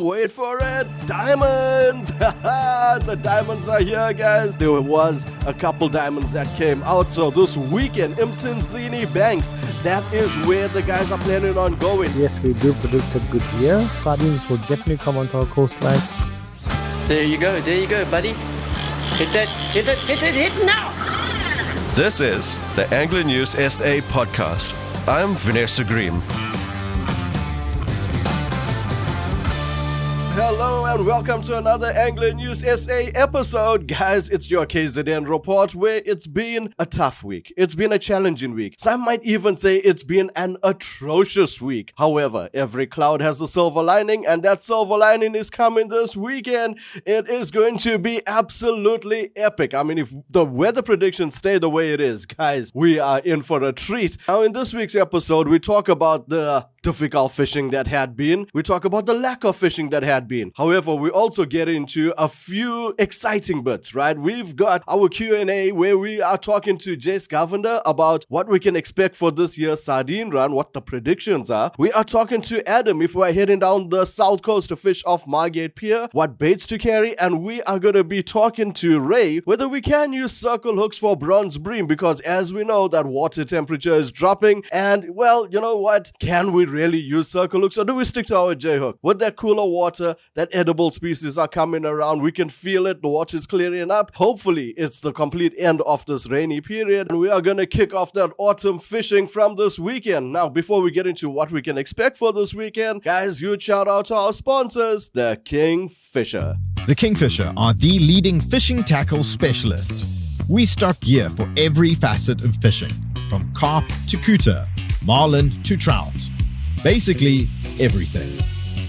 Wait for it, diamonds! The diamonds are here, guys. There was a couple diamonds that came out. So this weekend, Mthinzini Banks, that is where the guys are planning on going. Yes, we do predict a good year. Sardines will definitely come onto our coastline. There you go, buddy. Hit it now! This is the Angler News SA podcast. I'm Vanessa Green. Hello and welcome to another Angler News SA episode. Guys, it's your KZN report where it's been a tough week. It's been a challenging week. Some might even say it's been an atrocious week. However, every cloud has a silver lining, and that silver lining is coming this weekend. It is going to be absolutely epic. I mean, if the weather predictions stay the way it is, guys, we are in for a treat. Now, in this week's episode, we talk about the difficult fishing that had been. We talk about the lack of fishing that had been. However, we also get into a few exciting bits, right? We've got our Q&A where we are talking to Jace Govender about what we can expect for this year's sardine run, what the predictions are. We are talking to Adam if we're heading down the south coast to fish off Margate Pier, what baits to carry, and we are going to be talking to Ray whether we can use circle hooks for bronze bream, because as we know that water temperature is dropping, and well, you know what, can we really use circle hooks, or do we stick to our J-hook? With that cooler water, that edible species are coming around, we can feel it, the water is clearing up. Hopefully it's the complete end of this rainy period, and we are going to kick off that autumn fishing from this weekend. Now, before we get into what we can expect for this weekend, guys, huge shout out to our sponsors, the Kingfisher. The Kingfisher are the leading fishing tackle specialist. We stock gear for every facet of fishing, from carp to cooter, marlin to trout. Basically, everything.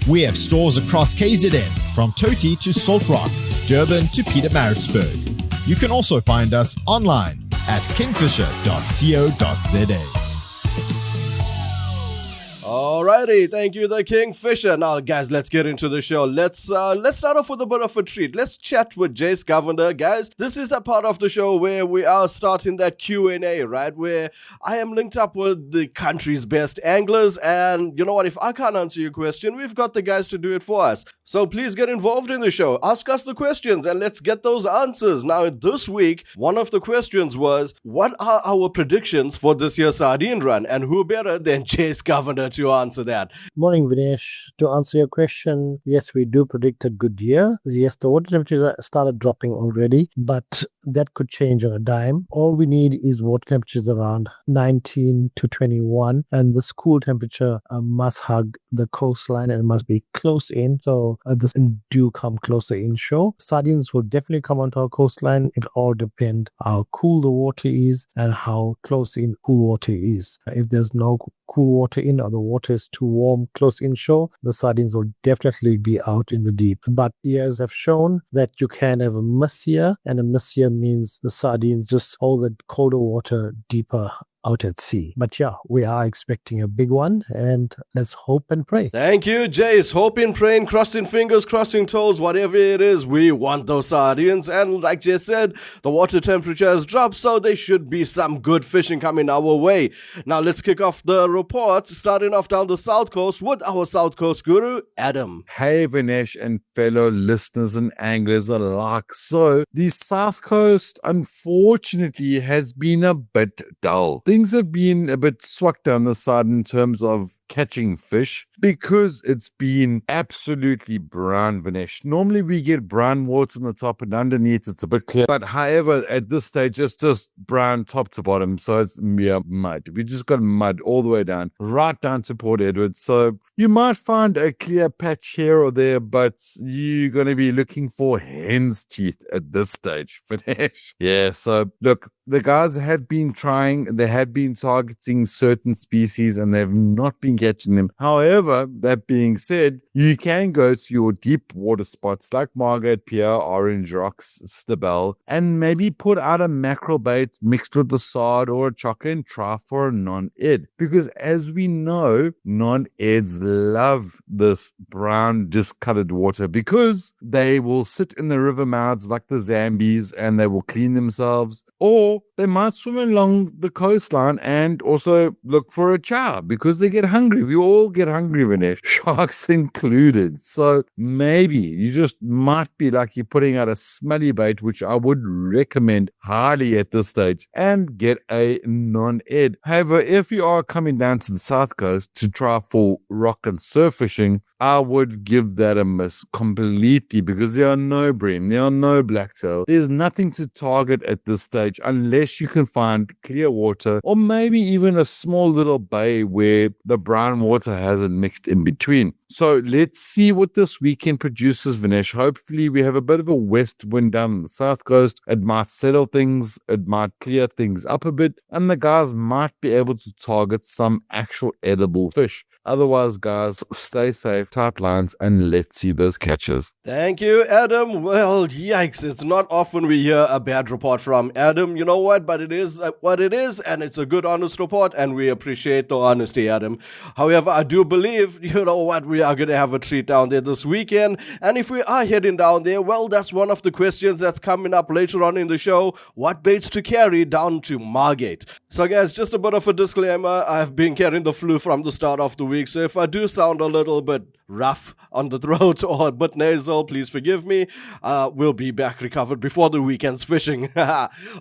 We have stores across KZN, from Toti to Salt Rock, Durban to Pietermaritzburg. You can also find us online at kingfisher.co.za. Alrighty, thank you, the Kingfisher. Now, guys, let's get into the show. Let's start off with a bit of a treat. Let's chat with Jace Govender, guys. This is the part of the show where we are starting that Q&A, right? Where I am linked up with the country's best anglers, and you know what? If I can't answer your question, we've got the guys to do it for us. So please get involved in the show. Ask us the questions, and let's get those answers. Now, this week, one of the questions was, what are our predictions for this year's sardine run? And who better than Jace Govender to answer that? Morning, Vinesh. To answer your question, yes, we do predict a good year. Yes, the water temperatures started dropping already, but that could change on a dime. All we need is water temperatures around 19 to 21, and this cool temperature must hug the coastline and must be close in. So this do come closer inshore. Sardines will definitely come onto our coastline. It all depends how cool the water is and how close in cool water is. If there's no cool water in, or the water is too warm close inshore, the sardines will definitely be out in the deep. But years have shown that you can have a miss year, and a miss year means the sardines just hold the colder water deeper out at sea. But yeah, we are expecting a big one, and let's hope and pray. Thank you, Jace. Hoping, praying, crossing fingers, crossing toes, whatever it is, we want those sardines. And like Jace said, the water temperature has dropped, so there should be some good fishing coming our way. Now let's kick off the report, starting off down the south coast with our south coast guru, Adam. Hey, Vinesh and fellow listeners and anglers alike. So the south coast, unfortunately, has been a bit dull. Things have been a bit swacked down the side in terms of catching fish, because it's been absolutely brown, Vinesh. Normally we get brown water on the top, and underneath it's a bit clear. But however, at this stage, it's just brown top to bottom. So it's mere mud. We just got mud all the way down, right down to Port Edward. So you might find a clear patch here or there, but you're going to be looking for hen's teeth at this stage, Vinesh. Yeah, so look, the guys have been trying, they have been targeting certain species, and they've not been catching them. However, that being said, you can go to your deep water spots like Margate Pier, Orange Rocks, Stabell, and maybe put out a mackerel bait mixed with the sard or a chocker and try for a non-ed. Because as we know, non-eds love this brown discolored water, because they will sit in the river mouths like the Zambies and they will clean themselves, or they might swim along the coastline and also look for a chow because they get hungry. hungry. We all get hungry, Vinesh, sharks included. So maybe you just might be like you're putting out a smelly bait, which I would recommend highly at this stage, and get a non-ed. However, if you are coming down to the south coast to try for rock and surf fishing, I would give that a miss completely, because there are no bream, there are no blacktail. There's nothing to target at this stage unless you can find clear water, or maybe even a small little bay where the brown water hasn't mixed in between. So let's see what this weekend produces, Vinesh. Hopefully we have a bit of a west wind down on the south coast. It might settle things, it might clear things up a bit, and the guys might be able to target some actual edible fish. Otherwise, guys, stay safe, tight lines, and let's see those catches. Thank you, Adam. Well, yikes, it's not often we hear a bad report from Adam, you know what, but it is what it is, and it's a good, honest report, and we appreciate the honesty, Adam. However, I do believe, you know what, we are going to have a treat down there this weekend, and if we are heading down there, well, that's one of the questions that's coming up later on in the show, what baits to carry down to Margate. So, guys, just a bit of a disclaimer, I've been carrying the flu from the start of the week, so if I do sound a little bit rough on the throat or a bit nasal, please forgive me. We'll be back recovered before the weekend's fishing.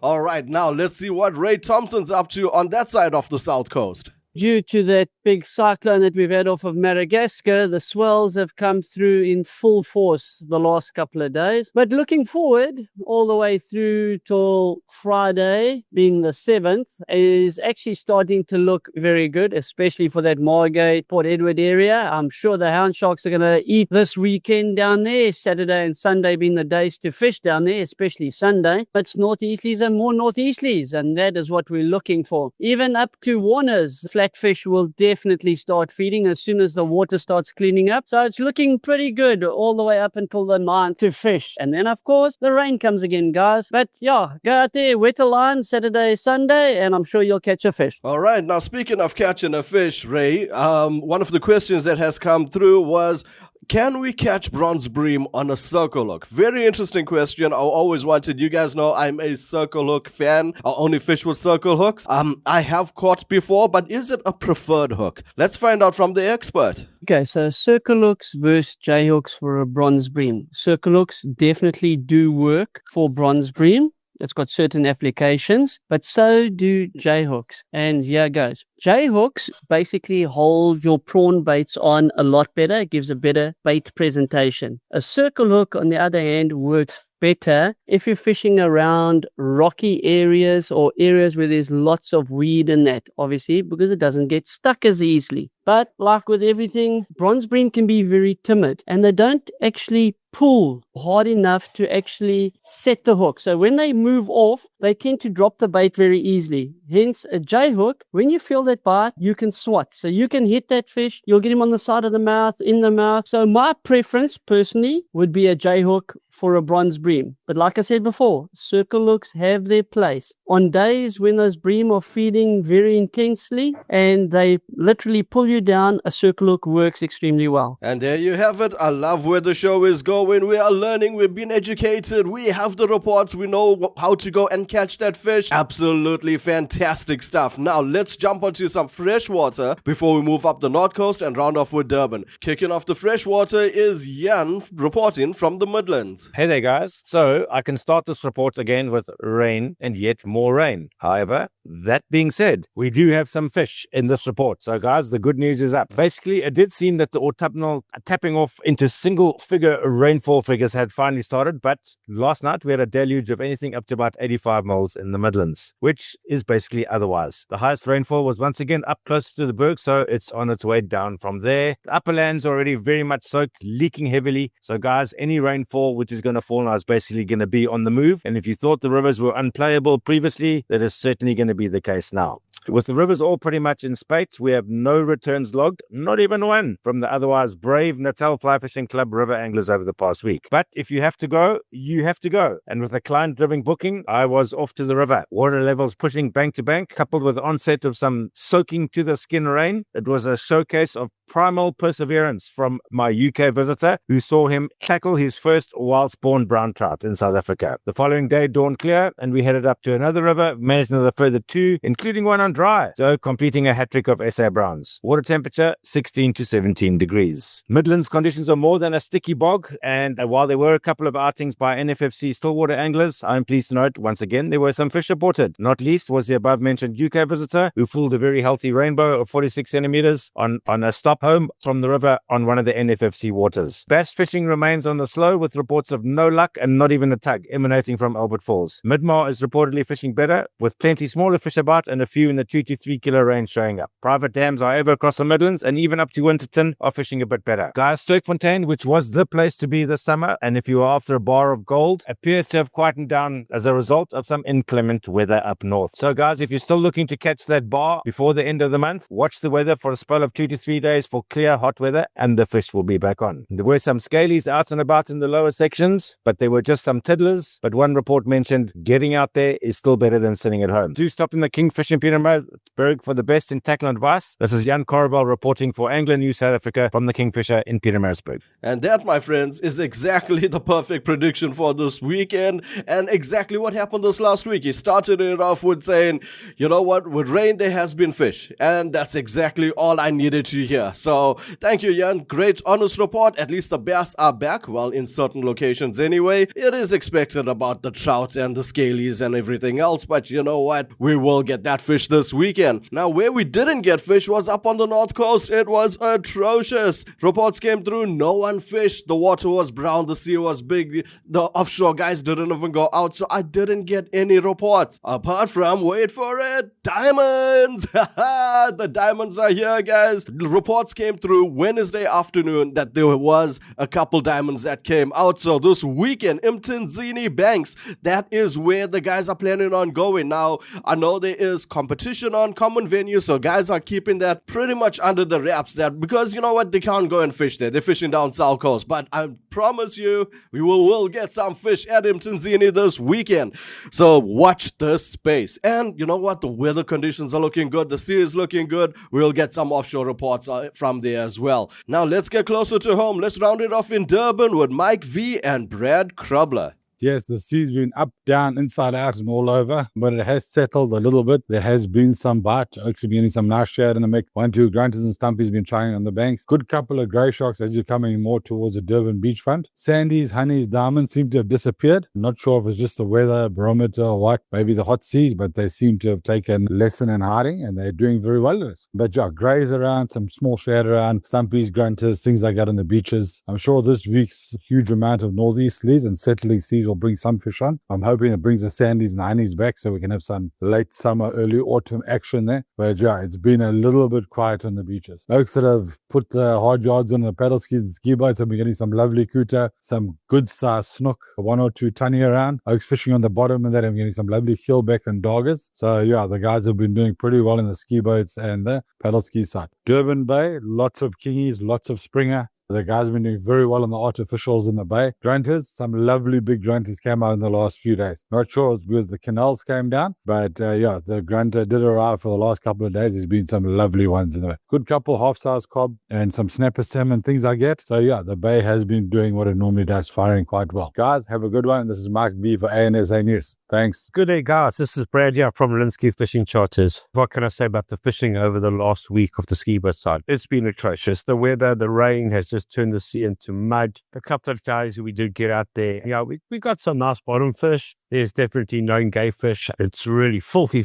All right, now let's see what Ray Thompson's up to on that side of the south coast. Due to that big cyclone that we've had off of Madagascar, the swells have come through in full force the last couple of days. But looking forward, all the way through till Friday, being the 7th, is actually starting to look very good, especially for that Margate, Port Edward area. I'm sure the hound sharks are going to eat this weekend down there, Saturday and Sunday being the days to fish down there, especially Sunday. But it's northeastlies and more northeastlies, and that is what we're looking for. Even up to Warner's, flatfish will definitely start feeding as soon as the water starts cleaning up. So it's looking pretty good all the way up until the 9th to fish. And then, of course, the rain comes again, guys. But yeah, go out there, wet a line Saturday, Sunday, and I'm sure you'll catch a fish. All right. Now, speaking of catching a fish, Ray, one of the questions that has come through was, can we catch bronze bream on a circle hook? Very interesting question. I always wanted, you guys know I'm a circle hook fan. I only fish with circle hooks. I have caught before, but is it a preferred hook? Let's find out from the expert. Okay, so circle hooks versus J hooks for a bronze bream. Circle hooks definitely do work for bronze bream. It's got certain applications, but so do J hooks. And here goes. J hooks basically hold your prawn baits on a lot better. It gives a better bait presentation. A circle hook, on the other hand, works better if you're fishing around rocky areas or areas where there's lots of weed in that, obviously, because it doesn't get stuck as easily. But like with everything, bronze bream can be very timid, and they don't actually pull hard enough to actually set the hook. So when they move off, they tend to drop the bait very easily. Hence, a J hook, when you feel that bite, you can swat. So you can hit that fish, you'll get him on the side of the mouth, in the mouth. So my preference, personally, would be a J hook for a bronze bream. But like I said before, circle hooks have their place. On days when those bream are feeding very intensely and they literally pull you down, a circle hook works extremely well. And there you have it. I love where the show is going. We are learning. We've been educated. We have the reports. We know how to go and catch that fish. Absolutely fantastic stuff. Now let's jump onto some fresh water before we move up the north coast and round off with Durban. Kicking off the fresh water is Jan reporting from the Midlands. Hey there, guys. So I can start this report again with rain and yet more rain. However, that being said, we do have some fish in this report. So guys, the good news is up. Basically, it did seem that the autumnal tapping off into single figure rainfall figures had finally started, but last night we had a deluge of anything up to about 85 mils in the Midlands, which is basically otherwise. The highest rainfall was once again up close to the Berg, so it's on its way down from there. The upper land's already very much soaked, leaking heavily. So guys, any rainfall which is going to fall now is basically going to be on the move. And if you thought the rivers were unplayable previously, that is certainly going to be the case now. With the rivers all pretty much in spate, we have no returns logged, not even one, from the otherwise brave Natal Fly Fishing Club river anglers over the past week. But if you have to go, you have to go. And with a client-driven booking, I was off to the river. Water levels pushing bank to bank, coupled with the onset of some soaking to the skin rain. It was a showcase of primal perseverance from my UK visitor who saw him tackle his first wild-spawn brown trout in South Africa. The following day dawned clear and we headed up to another river, managed another further 2, including one on dry, so completing a hat-trick of SA browns. Water temperature 16 to 17 degrees. Midlands conditions are more than a sticky bog, and while there were a couple of outings by NFFC Stillwater anglers, I'm pleased to note once again there were some fish reported. Not least was the above-mentioned UK visitor who fooled a very healthy rainbow of 46 centimeters on a stop home from the river on one of the NFFC waters. Bass fishing remains on the slow with reports of no luck and not even a tug emanating from Albert Falls. Midmar is reportedly fishing better with plenty smaller fish about and a few in the 2 to 3 kilo range showing up. Private dams, however, across the Midlands and even up to Winterton are fishing a bit better. Guys, Sterkfontein, which was the place to be this summer, and if you are after a bar of gold, appears to have quietened down as a result of some inclement weather up north. So guys, if you're still looking to catch that bar before the end of the month, watch the weather for a spell of 2 to 3 days for clear hot weather and the fish will be back on. There were some scalies out and about in the lower sections, but they were just some tiddlers. But one report mentioned getting out there is still better than sitting at home. Do stop in the Kingfish in Pietermaritzburg for the best in tackle advice. This is Jan Korabel reporting for Angler News South Africa from the Kingfisher in Pietermaritzburg. And that, my friends, is exactly the perfect prediction for this weekend and exactly what happened this last week. He started it off with saying, you know what, with rain there has been fish. And that's exactly all I needed to hear. So thank you, Jan. Great, honest report. At least the bass are back. Well, in certain locations anyway. It is expected about the trout and the scalies and everything else. But you know what? We will get that fish this weekend. Now, where we didn't get fish was up on the north coast. It was atrocious. Reports came through. No one fished. The water was brown. The sea was big. The offshore guys didn't even go out. So I didn't get any reports. Apart from, wait for it, diamonds. The diamonds are here, guys. Reports came through Wednesday afternoon that there was a couple diamonds that came out. So this weekend, Mthanzini Banks, that is where the guys are planning on going. Now, I know there is competition on common venue, so guys are keeping that pretty much under the wraps, that because you know what, they can't go and fish there. They're fishing down South Coast. But I promise you, we will get some fish at Mthanzini this weekend. So watch this space. And you know what? The weather conditions are looking good. The sea is looking good. We'll get some offshore reports from there as well. Now let's get closer to home. Let's round it off in Durban with Mike V and Brad Krubler. Yes, the sea's been up, down, inside out and all over, but it has settled a little bit. There has been some bite. Oaks have been getting some nice shad in the mix. 1, 2 grunters and stumpies been trying on the banks. Good couple of grey sharks as you're coming more towards the Durban beachfront. Sandies, honeys, diamonds seem to have disappeared. Not sure if it's just the weather, barometer or what, maybe the hot seas, but they seem to have taken lesson in hiding and they're doing very well in this. But yeah, greys around, some small shad around, stumpies, grunters, things like that on the beaches. I'm sure this week's huge amount of northeasterlies and settling seas will bring some fish on. I'm hoping it brings the sandies and honeys back so we can have some late summer, early autumn action there. But yeah, it's been a little bit quiet on the beaches. Folks that have put the hard yards on the paddle skis and ski boats have been getting some lovely kuta, some good size snook, 1 or 2 tunny around. Oaks fishing on the bottom of that and getting some lovely keelback and doggers. So yeah, the guys have been doing pretty well in the ski boats and the paddle ski side. Durban Bay, lots of kingies, lots of springer. The guys have been doing very well on the artificials in the bay. Grunters, some lovely big grunters came out in the last few days. Not sure it's because the canals came down, but yeah, the grunter did arrive for the last couple of days. There's been some lovely ones in the bay. Good couple half-size cob and some snapper salmon, things like that. So yeah, the bay has been doing what it normally does, firing quite well. Guys, have a good one. This is Mike B for ANSA News. Thanks. Good day, guys. This is Brad here from Linsky Fishing Charters. What can I say about the fishing over the last week of the ski boat side? It's been atrocious. The weather, the rain has just turned the sea into mud. A couple of days we did get out there. Yeah, we got some nice bottom fish. There's definitely no gay fish. It's really filthy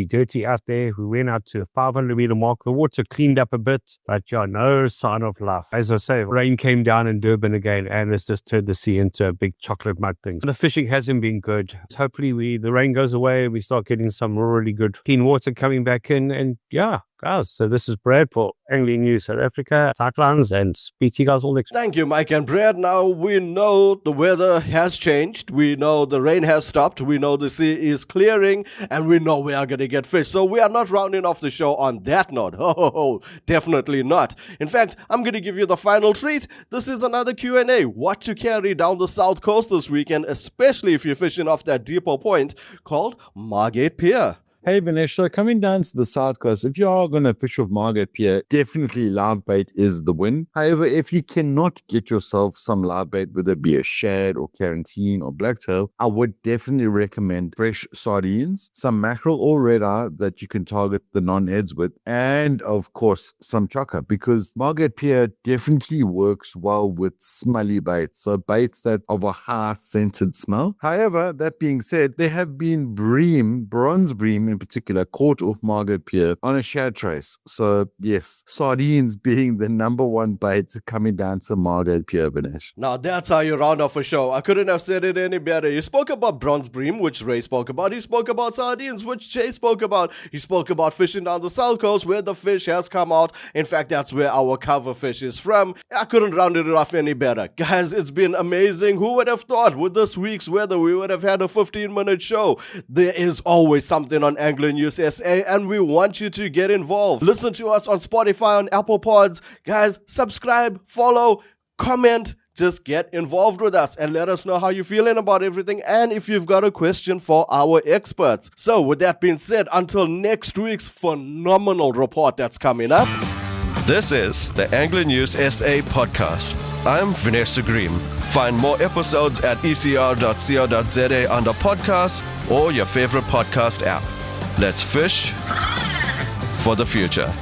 dirty out there. We went out to the 500 meter mark. The water cleaned up a bit, but yeah, no sign of life. As I say, rain came down in Durban again and it's just turned the sea into a big chocolate mud thing. The fishing hasn't been good. Hopefully the rain goes away and we start getting some really good clean water coming back in, and yeah. Guys, so this is Brad for Angling News South Africa, Cyclones, and speak to you guys all next week. Thank you, Mike and Brad. Now we know the weather has changed. We know the rain has stopped. We know the sea is clearing, and we know we are going to get fish. So we are not rounding off the show on that note. Oh, definitely not. In fact, I'm going to give you the final treat. This is another Q&A. What to carry down the South Coast this weekend, especially if you're fishing off that deeper point called Margate Pier. Hey, Vinesh, so coming down to the south coast, if you are going to fish with Margate Pier, definitely live bait is the win. However, if you cannot get yourself some live bait, whether it be a shad or carantine or blacktail, I would definitely recommend fresh sardines, some mackerel or red eye that you can target the non-heads with, and of course, some chukka, because Margate Pier definitely works well with smelly baits, so baits that of a high scented smell. However, that being said, there have been bream, bronze bream in particular, caught off Margate Pier on a shad trace. So yes, sardines being the number one bait coming down to Margate Pier, Vinesh. Now that's how you round off a show. I couldn't have said it any better. You spoke about bronze bream, which Ray spoke about. He spoke about sardines, which Jay spoke about. He spoke about fishing down the south coast where the fish has come out. In fact, that's where our cover fish is from. I couldn't round it off any better. Guys, it's been amazing. Who would have thought with this week's weather we would have had a 15-minute show? There is always something on Angling News SA, and we want you to get involved. Listen to us on Spotify, on Apple Pods. Guys, subscribe, follow, comment. Just get involved with us and let us know how you're feeling about everything and if you've got a question for our experts. So with that being said, until next week's phenomenal report that's coming up. This is the Angling News SA podcast. I'm Vanessa Green. Find more episodes at ecr.co.za under podcasts or your favorite podcast app. Let's fish for the future.